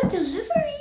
delivery!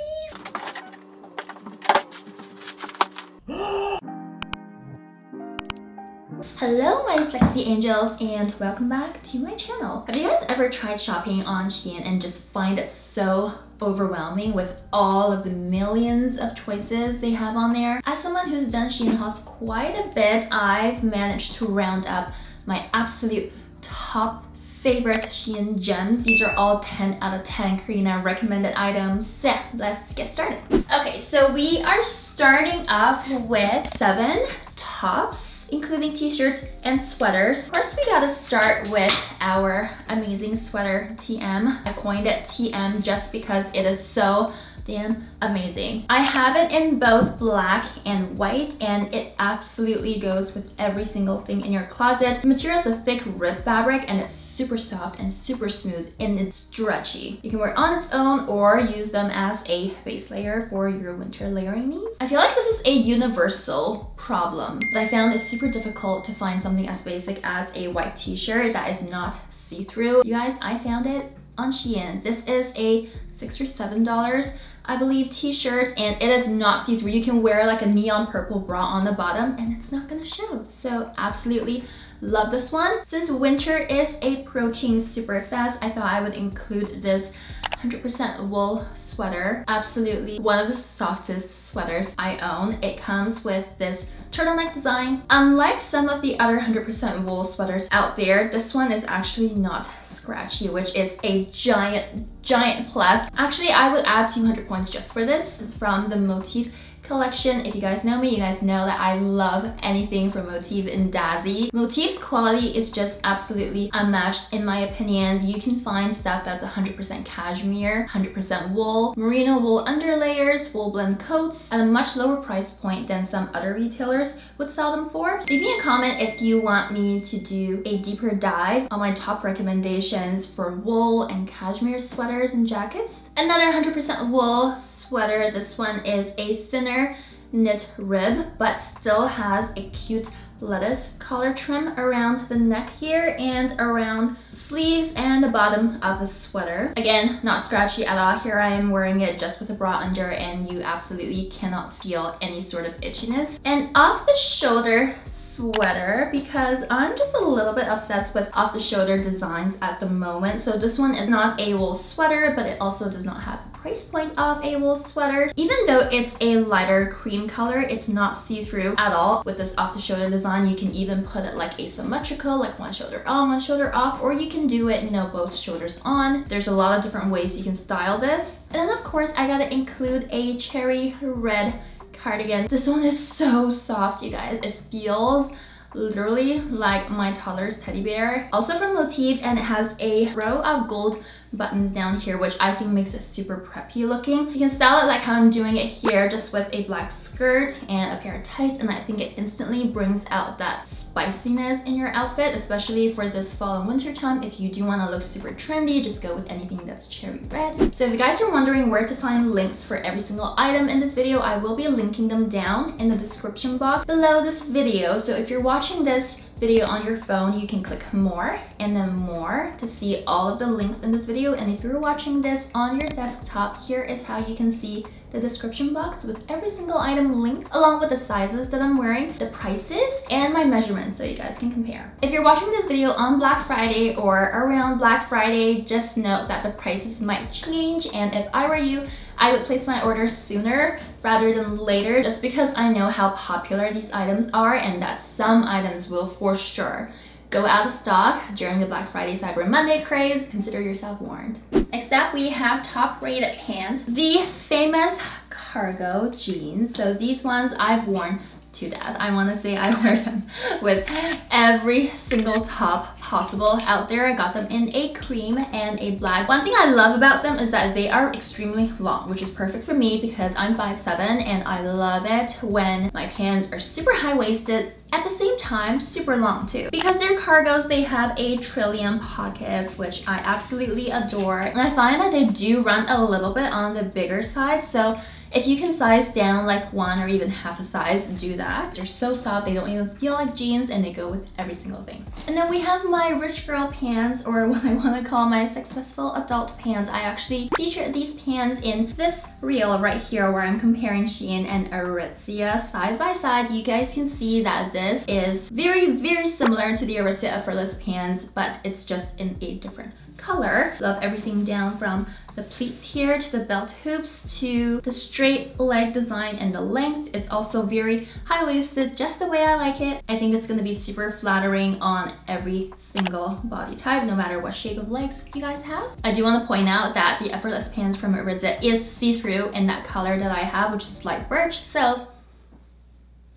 Hello my sexy angels and welcome back to my channel. Have you guys ever tried shopping on Shein and just find it so overwhelming with all of the millions of choices they have on there? As someone who's done Shein hauls quite a bit, I've managed to round up my absolute top favorite Shein gems. These are all 10 out of 10 Karina recommended items. So let's get started. Okay, so we are starting off with 7 tops, including t-shirts and sweaters. Of course, we gotta start with our amazing sweater TM. I coined it TM just because it is so damn amazing. I have it in both black and white and it absolutely goes with every single thing in your closet. The material is a thick rib fabric and it's super soft and super smooth and it's stretchy. You can wear it on its own or use them as a base layer for your winter layering needs. I feel like this is a universal problem, but I found it super difficult to find something as basic as a white t-shirt that is not see-through. You guys, I found it on Shein. This is a $6 or $7, I believe, t-shirt, and it is not see-through. You can wear like a neon purple bra on the bottom and it's not gonna show. So absolutely love this one. Since winter is approaching super fast, I thought I would include this 100% wool sweater. Absolutely one of the softest sweaters I own. It comes with this turtleneck design. Unlike some of the other 100% wool sweaters out there, this one is actually not scratchy, which is a giant plus. Actually, I would add 200 points just for this. This is from the MOTF collection. If you guys know me, you guys know that I love anything from MOTF and Dazzy. MOTF's quality is just absolutely unmatched in my opinion. You can find stuff that's 100% cashmere, 100% wool, merino wool underlayers, wool blend coats at a much lower price point than some other retailers would sell them for. Leave me a comment if you want me to do a deeper dive on my top recommendations for wool and cashmere sweaters and jackets. Another 100% wool sweater. This one is a thinner knit rib but still has a cute lettuce collar trim around the neck here and around sleeves and the bottom of the sweater. Again, not scratchy at all. Here I am wearing it just with a bra under and you absolutely cannot feel any sort of itchiness. And off the shoulder sweater, because I'm just a little bit obsessed with off-the-shoulder designs at the moment. So this one is not a wool sweater, but it also does not have the price point of a wool sweater. Even though it's a lighter cream color, it's not see-through at all. With this off-the-shoulder design, you can even put it like asymmetrical, like one shoulder on, one shoulder off, or you can do it, you know, both shoulders on. There's a lot of different ways you can style this. And then of course, I gotta include a cherry red cardigan. This one is so soft, you guys. It feels literally like my toddler's teddy bear. Also from MOTF, and it has a row of gold buttons down here, which I think makes it super preppy looking. You can style it like how I'm doing it here, just with a black skirt and a pair of tights, and I think it instantly brings out that spiciness in your outfit, especially for this fall and winter time. If you do want to look super trendy, just go with anything that's cherry red. So if you guys are wondering where to find links for every single item in this video, I will be linking them down in the description box below this video. So if you're watching this video on your phone, you can click more and then more to see all of the links in this video. And if you're watching this on your desktop, here is how you can see the description box with every single item linked, along with the sizes that I'm wearing, the prices, and my measurements so you guys can compare. If you're watching this video on Black Friday or around Black Friday, just note that the prices might change, and if I were you, I would place my order sooner rather than later, just because I know how popular these items are and that some items will for sure go out of stock during the Black Friday Cyber Monday craze. Consider yourself warned. Next up, we have top-rated pants, the famous cargo jeans. So these ones I've worn to death. I want to say I wear them with every single top possible out there. I got them in a cream and a black. One thing I love about them is that they are extremely long, which is perfect for me because I'm 5'7", and I love it when my pants are super high-waisted, at the same time super long too. Because they're cargos, they have a trillium pockets, which I absolutely adore. And I find that they do run a little bit on the bigger side, so If you can size down like 1 or even half a size, do that. They're so soft, they don't even feel like jeans, and they go with every single thing. And then we have my rich girl pants, or what I want to call my successful adult pants. I actually featured these pants in this reel right here where I'm comparing SHEIN and Aritzia side by side. You guys can see that this is very similar to the Aritzia effortless pants, but it's just in a different color. Love everything down from the pleats here to the belt hoops to the straight leg design and the length. It's also very high-waisted, just the way I like it. I think it's going to be super flattering on every single body type, no matter what shape of legs you guys have. I do want to point out that the effortless pants from Aritzia is see-through in that color that I have, which is light birch. So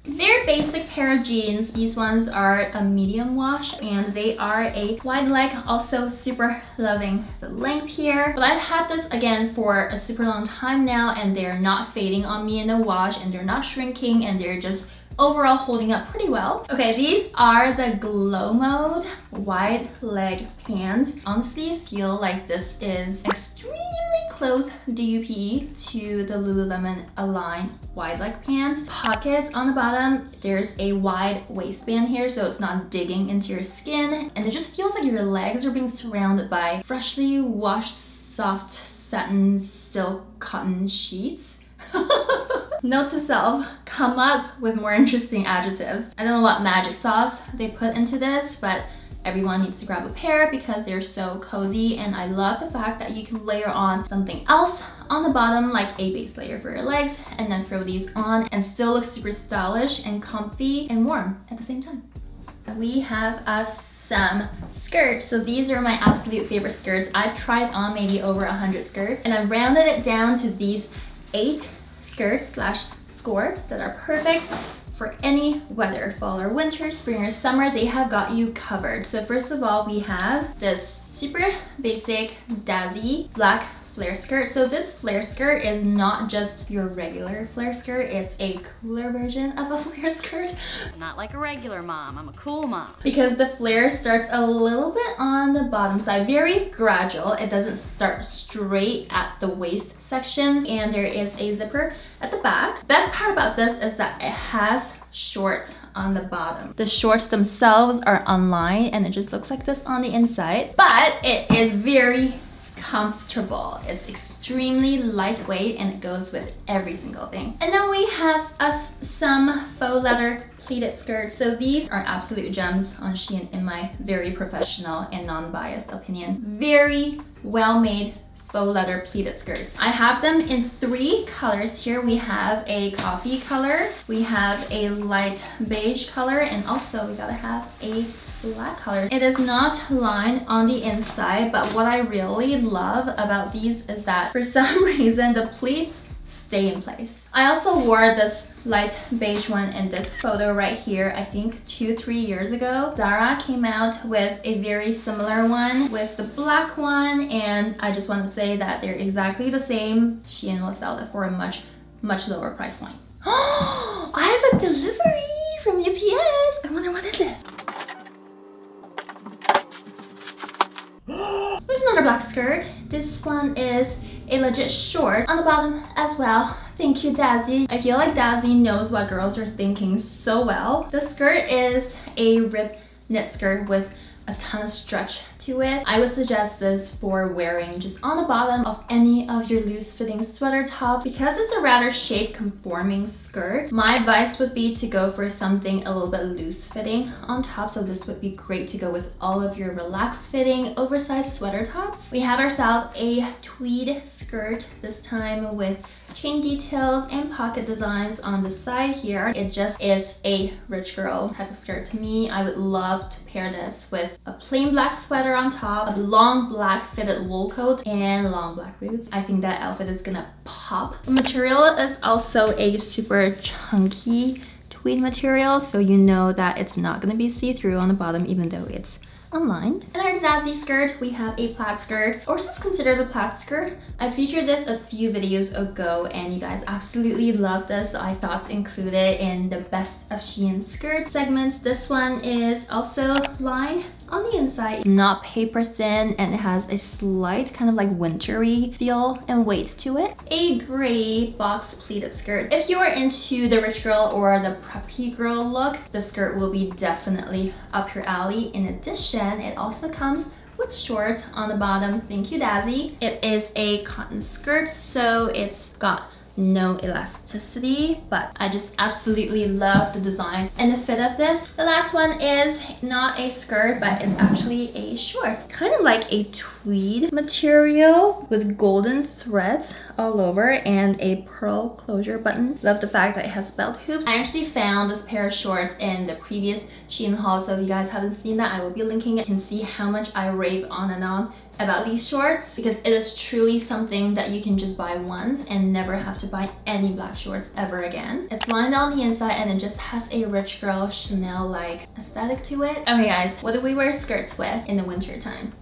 they're basic pair of jeans. These ones are a medium wash and they are a wide leg. Also super loving the length here. But I've had this again for a super long time now, and they're not fading on me in the wash, and they're not shrinking, and they're just overall holding up pretty well. Okay, these are the Glow Mode wide leg pants. Honestly, I feel like this is extremely close DUP to the Lululemon Align wide leg pants. Pockets on the bottom. There's a wide waistband here, so it's not digging into your skin, and it just feels like your legs are being surrounded by freshly washed soft satin silk cotton sheets. Note to self, come up with more interesting adjectives. I don't know what magic sauce they put into this, but everyone needs to grab a pair because they're so cozy, and I love the fact that you can layer on something else on the bottom, like a base layer for your legs, and then throw these on and still look super stylish and comfy and warm at the same time. We have some skirts. So these are my absolute favorite skirts. I've tried on maybe over 100 skirts, and I've rounded it down to these 8 skirts slash skirts that are perfect for any weather, fall or winter, spring or summer. They have got you covered. So first of all, we have this super basic Dazzy black flare skirt. So this flare skirt is not just your regular flare skirt, it's a cooler version of a flare skirt. Not like a regular mom, I'm a cool mom. Because the flare starts a little bit on the bottom side, very gradual. It doesn't start straight at the waist sections, and there is a zipper at the back. Best part about this is that it has shorts on the bottom. The shorts themselves are unlined, and it just looks like this on the inside, but it is very comfortable. It's extremely lightweight, and it goes with every single thing. And then we have some faux leather pleated skirts. So these are absolute gems on SHEIN in my very professional and non-biased opinion. Very well made faux leather pleated skirts. I have them in 3 colors here. We have a coffee color, we have a light beige color, and also we gotta have a black color. It is not lined on the inside, but what I really love about these is that for some reason the pleats stay in place. I also wore this light beige one in this photo right here, I think 2-3 years ago. Zara came out with a very similar one with the black one, and I just want to say that they're exactly the same. SHEIN will sell it for a much lower price point. Oh, I have a delivery from UPS. I wonder what is it? We have another black skirt. This one is a legit short on the bottom as well. Thank you, Dazzy. I feel like Dazzy knows what girls are thinking so well. The skirt is a ribbed knit skirt with a ton of stretch to it. I would suggest this for wearing just on the bottom of any of your loose fitting sweater tops. Because it's a rather shape conforming skirt, my advice would be to go for something a little bit loose fitting on top. So this would be great to go with all of your relaxed fitting oversized sweater tops. We have ourselves a tweed skirt, this time with chain details and pocket designs on the side here. It just is a rich girl type of skirt to me. I would love to pair this with a plain black sweater on top, a long black fitted wool coat, and long black boots. I think that outfit is gonna pop. The material is also a super chunky tweed material, so you know that it's not gonna be see-through on the bottom even though it's unlined. In our Dazzy skirt, we have a plaid skirt, or is this considered a plaid skirt? I featured this a few videos ago and you guys absolutely love this, so I thought to include it in the best of SHEIN skirt segments. This one is also lined On the inside, it's not paper thin and it has a slight kind of like wintry feel and weight to it. A gray box pleated skirt. If you are into the rich girl or the preppy girl look, the skirt will be definitely up your alley. In addition, it also comes with shorts on the bottom. Thank you, Dazzy. It is a cotton skirt, so it's got no elasticity, but I just absolutely love the design and the fit of this. The last one is not a skirt, but it's actually a short. Kind of like a tweed material with golden threads all over and a pearl closure button. Love the fact that it has belt hoops. I actually found this pair of shorts in the previous SHEIN haul, so if you guys haven't seen that, I will be linking it. You can see how much I rave on and on about these shorts, because it is truly something that you can just buy once and never have to buy any black shorts ever again. It's lined on the inside and it just has a rich girl Chanel-like aesthetic to it. Okay guys, what do we wear skirts with in the winter time?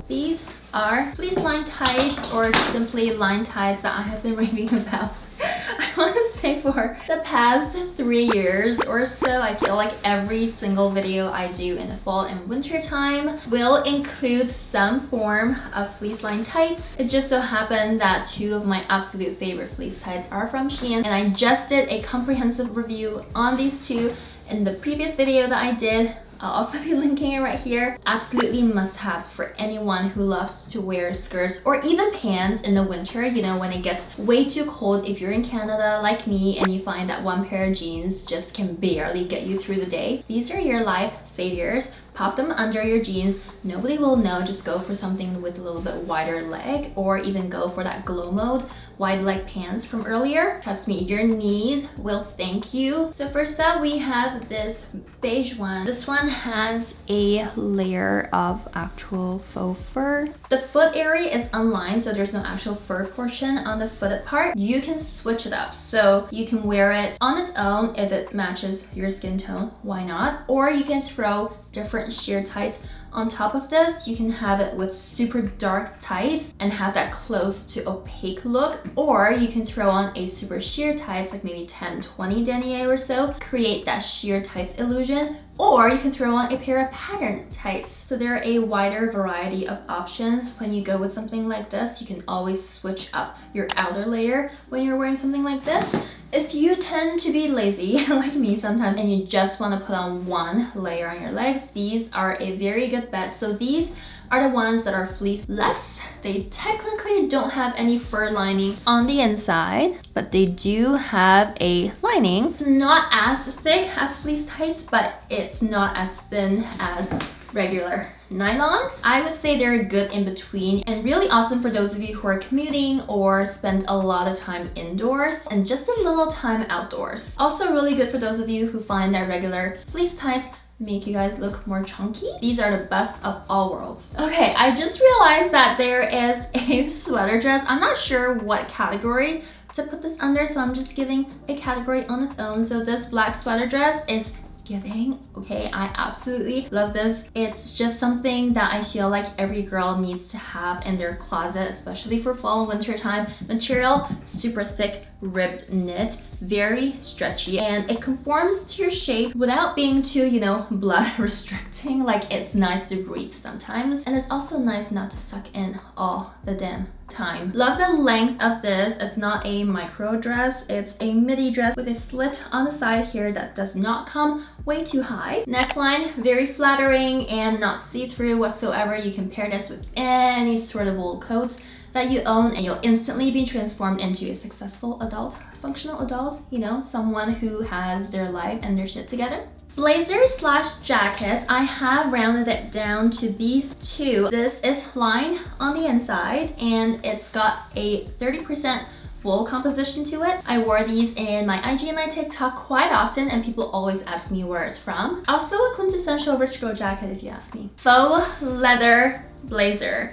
These are fleece line tights, or simply line tights that I have been raving about. I want to say for the past 3 years or so, I feel like every single video I do in the fall and winter time will include some form of fleece line tights. It just so happened that 2 of my absolute favorite fleece tights are from SHEIN, and I just did a comprehensive review on these 2 in the previous video that I did. I'll also be linking it right here. Absolutely must have for anyone who loves to wear skirts or even pants in the winter, you know, when it gets way too cold. If you're in Canada like me and you find that one pair of jeans just can barely get you through the day, these are your life saviors. Pop them under your jeans. Nobody will know. Just go for something with a little bit wider leg, or even go for that glow mode wide leg pants from earlier. Trust me, your knees will thank you. So first up, we have this beige one. This one has a layer of actual faux fur. The foot area is unlined, so there's no actual fur portion on the footed part. You can switch it up, so you can wear it on its own if it matches your skin tone, why not? Or you can throw different sheer tights on top of this. You can have it with super dark tights and have that close to opaque look, or you can throw on a super sheer tights, like maybe 10-20 denier or so, create that sheer tights illusion. Or you can throw on a pair of pattern tights. So there are a wider variety of options. When you go with something like this, you can always switch up your outer layer when you're wearing something like this. If you tend to be lazy like me sometimes and you just want to put on one layer on your legs, these are a very good bet. So these are the ones that are fleece-less. They technically don't have any fur lining on the inside, but they do have a lining. It's not as thick as fleece tights, but it's not as thin as regular nylons. I would say they're good in between, and really awesome for those of you who are commuting or spend a lot of time indoors and just a little time outdoors. Also really good for those of you who find that regular fleece tights make you guys look more chunky. These are the best of all worlds. Okay, I just realized that there is a sweater dress. I'm not sure what category to put this under, so I'm just giving a category on its own. So this black sweater dress is giving. Okay, I absolutely love this. It's just something that I feel like every girl needs to have in their closet, especially for fall and winter time. Material, super thick, ribbed knit, very stretchy, and it conforms to your shape without being too, you know, blood restricting. Like, it's nice to breathe sometimes, and it's also nice not to suck in all the damn time. Love the length of this. It's not a micro dress, it's a midi dress with a slit on the side here that does not come way too high. Neckline, very flattering and not see-through whatsoever. You can pair this with any sort of wool coats that you own and you'll instantly be transformed into a successful adult, functional adult, you know, someone who has their life and their shit together. Blazers slash jackets, I have rounded it down to these 2. This is lined on the inside and it's got a 30% wool composition to it. I wore these in my IG and my TikTok quite often, and people always ask me where it's from. Also a quintessential rich girl jacket if you ask me. Faux leather blazer.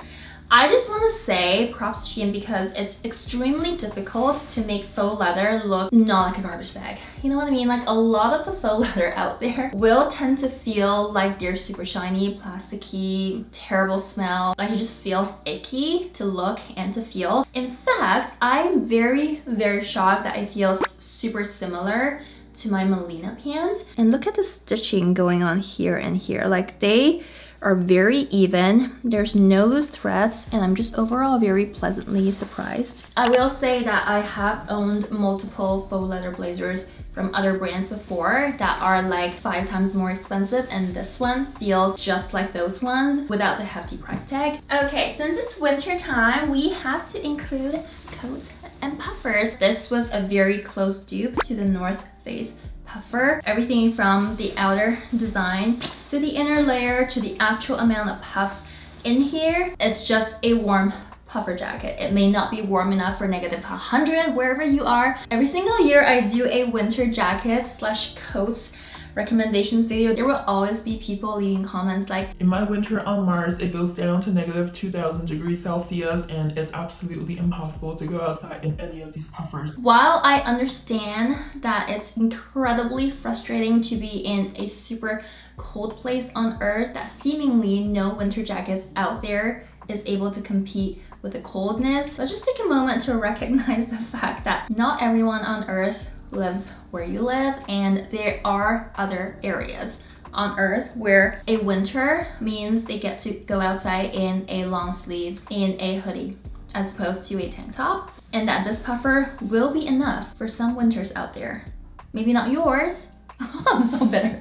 I just want to say props to SHEIN because it's extremely difficult to make faux leather look not like a garbage bag. You know what I mean? Like, a lot of the faux leather out there will tend to feel like they're super shiny, plasticky, terrible smell. Like, it just feels icky to look and to feel. In fact, I'm very, very shocked that it feels super similar to my Melina pants. And look at the stitching going on here and here. Like, they are very even. There's no loose threads, and I'm just overall very pleasantly surprised. I will say that I have owned multiple faux leather blazers from other brands before that are like 5 times more expensive, and this one feels just like those ones without the hefty price tag. Okay, since it's winter time, we have to include coats and puffers. This was a very close dupe to the North Face puffer. Everything from the outer design to the inner layer to the actual amount of puffs in here. It's just a warm puffer jacket. It may not be warm enough for -100 wherever you are. Every single year I do a winter jacket / coats recommendations video. There will always be people leaving comments like, in my winter on Mars, it goes down to -2000 degrees Celsius and it's absolutely impossible to go outside in any of these puffers. While I understand that it's incredibly frustrating to be in a super cold place on Earth, that seemingly no winter jackets out there is able to compete with the coldness, let's just take a moment to recognize the fact that not everyone on Earth lives where you live, and there are other areas on Earth where a winter means they get to go outside in a long sleeve, in a hoodie, as opposed to a tank top, and that this puffer will be enough for some winters out there. Maybe not yours. I'm so bitter.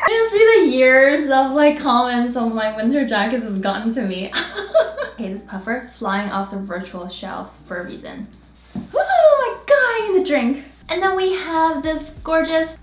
You see the years of like comments on my winter jackets has gotten to me. Okay, this puffer flying off the virtual shelves for a reason. Oh my god, I need a drink. And then we have this gorgeous,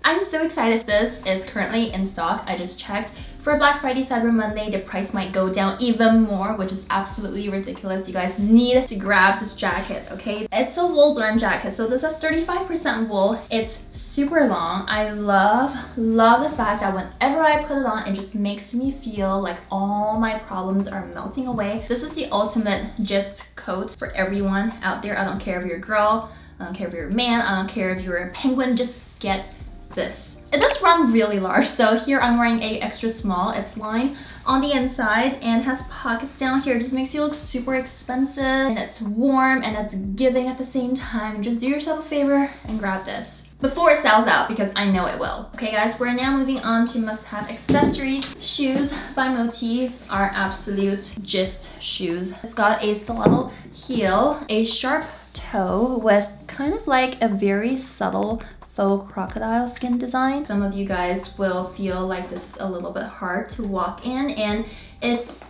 I'm so excited. This is currently in stock. I just checked. For Black Friday, Cyber Monday, the price might go down even more, which is absolutely ridiculous. You guys need to grab this jacket, okay? It's a wool blend jacket, so this has 35% wool. It's super long. I love the fact that whenever I put it on, it just makes me feel like all my problems are melting away. This is the ultimate gist coat for everyone out there. I don't care if you're a girl, I don't care if you're a man, I don't care if you're a penguin, just get this. It does run really large, so here I'm wearing a extra small. It's lined on the inside and has pockets down here. It just makes you look super expensive, and it's warm and it's giving at the same time. Just do yourself a favor and grab this before it sells out, because I know it will. Okay guys, we're now moving on to must-have accessories. Shoes by MOTF are absolute gist shoes. It's got a stiletto heel, a sharp toe with kind of like a very subtle faux crocodile skin design. Some of you guys will feel like this is a little bit hard to walk in, and if,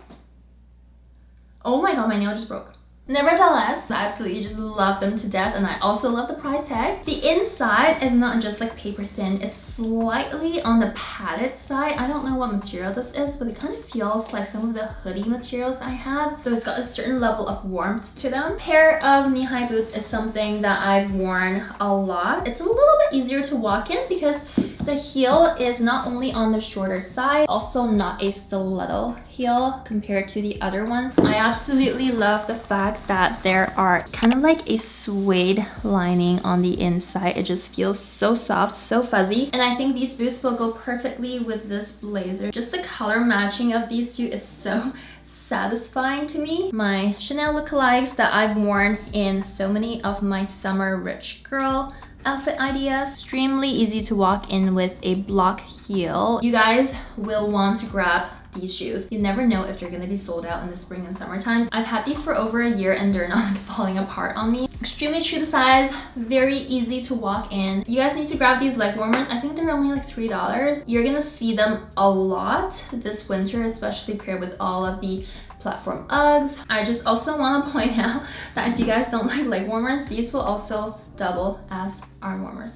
oh my god, my nail just broke. Nevertheless, I absolutely just love them to death, and I also love the price tag. The inside is not just like paper thin, it's slightly on the padded side. I don't know what material this is, but it kind of feels like some of the hoodie materials I have. So it's got a certain level of warmth to them. Pair of knee-high boots is something that I've worn a lot. It's a little bit easier to walk in because the heel is not only on the shorter side, also not a stiletto heel compared to the other one. I absolutely love the fact that there are kind of like a suede lining on the inside. It just feels so soft, so fuzzy, and I think these boots will go perfectly with this blazer. Just the color matching of these two is so satisfying to me. My Chanel lookalikes that I've worn in so many of my summer rich girl outfit ideas. Extremely easy to walk in with a block heel. You guys will want to grab these shoes. You never know if they're gonna be sold out in the spring and summer times. I've had these for over a year and they're not like falling apart on me. Extremely true to size, very easy to walk in. You guys need to grab these leg warmers. I think they're only like $3. You're gonna see them a lot this winter, especially paired with all of the platform Uggs. I just also want to point out that if you guys don't like leg warmers, these will also double as arm warmers.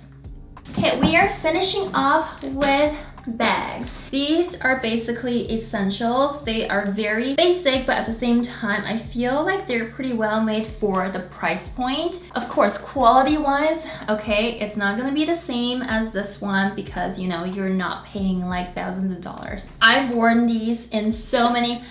Okay, we are finishing off with bags. These are basically essentials. They are very basic, but at the same time, I feel like they're pretty well made for the price point. Of course, quality wise, okay, it's not gonna be the same as this one because, you know, you're not paying like thousands of dollars. I've worn these in so many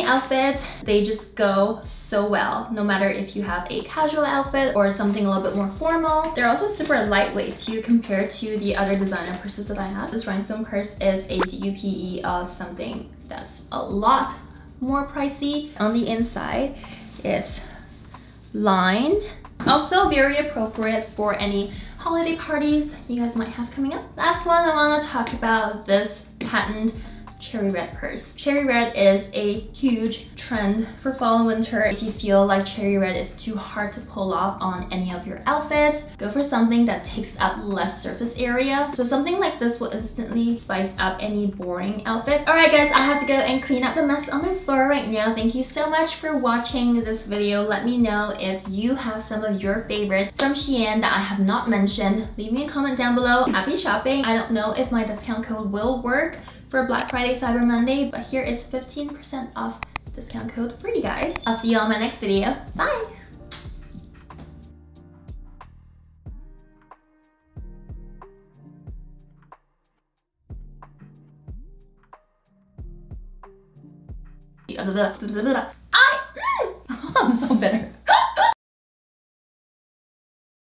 outfits. They just go so well, no matter if you have a casual outfit or something a little bit more formal. They're also super lightweight too compared to the other designer purses that I have. This rhinestone purse is a DUPE of something that's a lot more pricey. On the inside, it's lined Also very appropriate for any holiday parties that you guys might have coming up. Last one, I want to talk about this patent cherry red purse. Cherry red is a huge trend for fall and winter. If you feel like cherry red is too hard to pull off on any of your outfits, go for something that takes up less surface area. So something like this will instantly spice up any boring outfits. Alright guys, I have to go and clean up the mess on my floor right now. Thank you so much for watching this video. Let me know if you have some of your favorites from Shein that I have not mentioned. Leave me a comment down below. Happy shopping. I don't know if my discount code will work for Black Friday, Cyber Monday, but here is 15% off discount code for you guys. I'll see you on my next video. Bye! I'm so bitter.